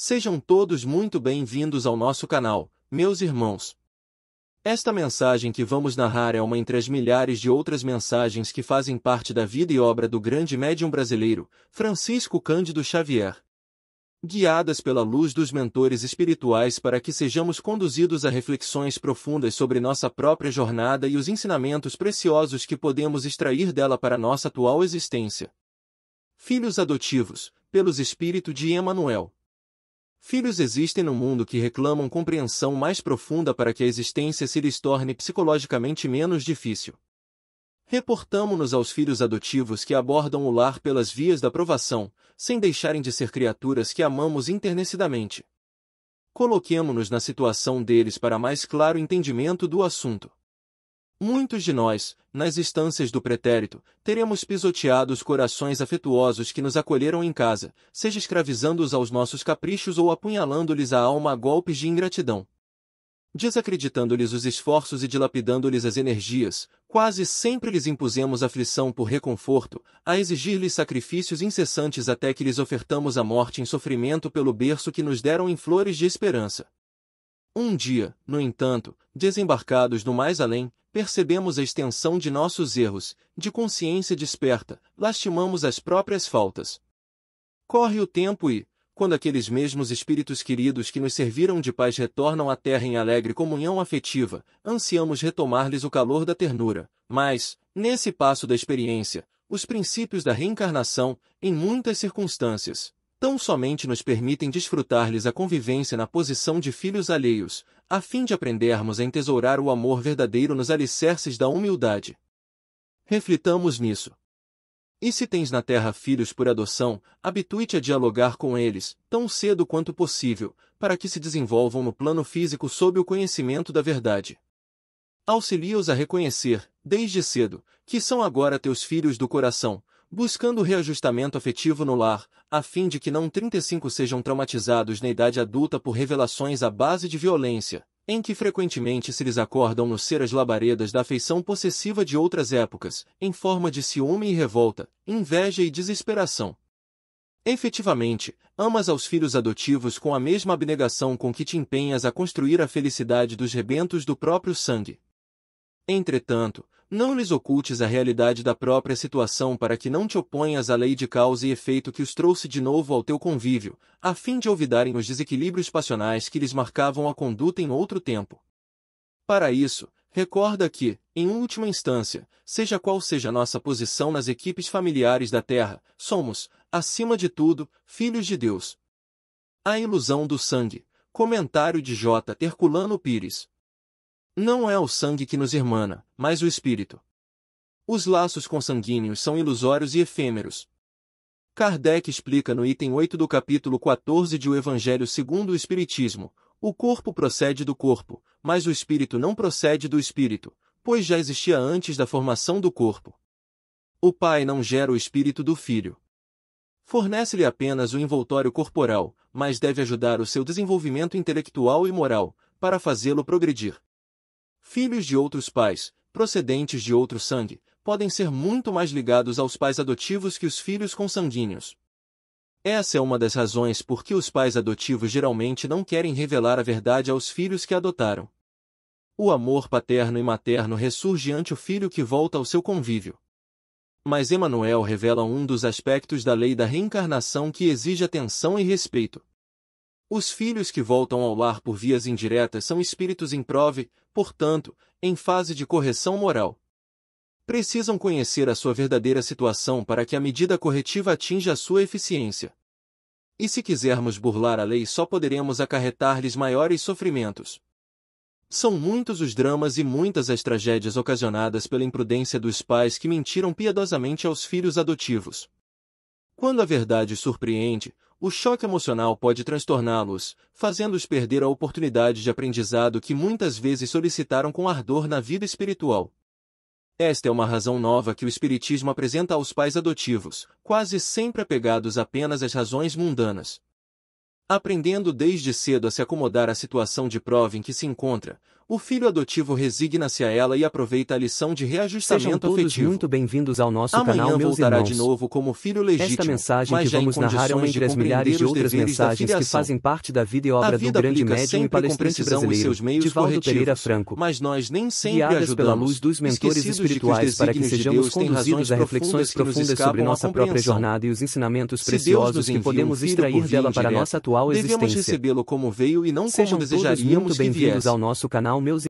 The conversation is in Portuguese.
Sejam todos muito bem-vindos ao nosso canal, meus irmãos. Esta mensagem que vamos narrar é uma entre as milhares de outras mensagens que fazem parte da vida e obra do grande médium brasileiro, Francisco Cândido Xavier. Guiadas pela luz dos mentores espirituais para que sejamos conduzidos a reflexões profundas sobre nossa própria jornada e os ensinamentos preciosos que podemos extrair dela para nossa atual existência. Filhos adotivos, pelos Espírito de Emmanuel. Filhos existem no mundo que reclamam compreensão mais profunda para que a existência se lhes torne psicologicamente menos difícil. Reportamo-nos aos filhos adotivos que abordam o lar pelas vias da provação, sem deixarem de ser criaturas que amamos enternecidamente. Coloquemo-nos na situação deles para mais claro entendimento do assunto. Muitos de nós, nas instâncias do pretérito, teremos pisoteado os corações afetuosos que nos acolheram em casa, seja escravizando-os aos nossos caprichos ou apunhalando-lhes a alma a golpes de ingratidão. Desacreditando-lhes os esforços e dilapidando-lhes as energias, quase sempre lhes impusemos aflição por reconforto, a exigir-lhes sacrifícios incessantes até que lhes ofertamos a morte em sofrimento pelo berço que nos deram em flores de esperança. Um dia, no entanto, desembarcados no mais além, percebemos a extensão de nossos erros, de consciência desperta, lastimamos as próprias faltas. Corre o tempo e, quando aqueles mesmos espíritos queridos que nos serviram de paz retornam à terra em alegre comunhão afetiva, ansiamos retomar-lhes o calor da ternura, mas, nesse passo da experiência, os princípios da reencarnação, em muitas circunstâncias, tão somente nos permitem desfrutar-lhes a convivência na posição de filhos alheios, a fim de aprendermos a entesourar o amor verdadeiro nos alicerces da humildade. Reflitamos nisso. E se tens na terra filhos por adoção, habitue-te a dialogar com eles, tão cedo quanto possível, para que se desenvolvam no plano físico sob o conhecimento da verdade. Auxilia-os a reconhecer, desde cedo, que são agora teus filhos do coração, buscando o reajustamento afetivo no lar, a fim de que não 35 sejam traumatizados na idade adulta por revelações à base de violência, em que frequentemente se lhes acordam no ser as labaredas da afeição possessiva de outras épocas, em forma de ciúme e revolta, inveja e desesperação. Efetivamente, amas aos filhos adotivos com a mesma abnegação com que te empenhas a construir a felicidade dos rebentos do próprio sangue. Entretanto, não lhes ocultes a realidade da própria situação para que não te oponhas à lei de causa e efeito que os trouxe de novo ao teu convívio, a fim de olvidarem os desequilíbrios passionais que lhes marcavam a conduta em outro tempo. Para isso, recorda que, em última instância, seja qual seja nossa posição nas equipes familiares da Terra, somos, acima de tudo, filhos de Deus. A ilusão do sangue. Comentário de J. Herculano Pires. Não é o sangue que nos irmana, mas o espírito. Os laços consanguíneos são ilusórios e efêmeros. Kardec explica no item 8 do capítulo 14 de O Evangelho segundo o Espiritismo: o corpo procede do corpo, mas o espírito não procede do espírito, pois já existia antes da formação do corpo. O pai não gera o espírito do filho. Fornece-lhe apenas o envoltório corporal, mas deve ajudar o seu desenvolvimento intelectual e moral, para fazê-lo progredir. Filhos de outros pais, procedentes de outro sangue, podem ser muito mais ligados aos pais adotivos que os filhos consanguíneos. Essa é uma das razões por que os pais adotivos geralmente não querem revelar a verdade aos filhos que adotaram. O amor paterno e materno ressurge ante o filho que volta ao seu convívio. Mas Emmanuel revela um dos aspectos da lei da reencarnação que exige atenção e respeito. Os filhos que voltam ao lar por vias indiretas são espíritos em prove, portanto, em fase de correção moral. Precisam conhecer a sua verdadeira situação para que a medida corretiva atinja a sua eficiência. E se quisermos burlar a lei só poderemos acarretar-lhes maiores sofrimentos. São muitos os dramas e muitas as tragédias ocasionadas pela imprudência dos pais que mentiram piedosamente aos filhos adotivos. Quando a verdade surpreende, o choque emocional pode transtorná-los, fazendo-os perder a oportunidade de aprendizado que muitas vezes solicitaram com ardor na vida espiritual. Esta é uma razão nova que o Espiritismo apresenta aos pais adotivos, quase sempre apegados apenas às razões mundanas. Aprendendo desde cedo a se acomodar à situação de prova em que se encontra, o filho adotivo resigna-se a ela e aproveita a lição de Sejam reajustamento todos afetivo. muito bem-vindos ao nosso Amanhã canal, meus voltará irmãos. de novo como filho legítimo, Esta mensagem mas que já em vamos narrar é uma condições de entre as milhares compreender de os outras deveres da mensagens que filiação. fazem parte da vida e A obra do vida grande aplica médium e sempre com palestrante precisão os brasileiro, seus meios Divaldo Pereira corretivos, Franco. mas nós nem sempre Guiadas pela ajudamos, luz dos mentores esquecidos de que os espirituais para que desígnios de sejamos Deus têm conduzidos razões a reflexões profundas que nos profundas sobre escapam à nossa própria compreensão. jornada e os ensinamentos Se Deus preciosos nos que envia um podemos filho extrair por via dela para indireta, nossa atual devemos existência. recebê-lo como veio e não como Sejam todos desejaríamos muito que bem-vindos viesse. ao nosso canal, meus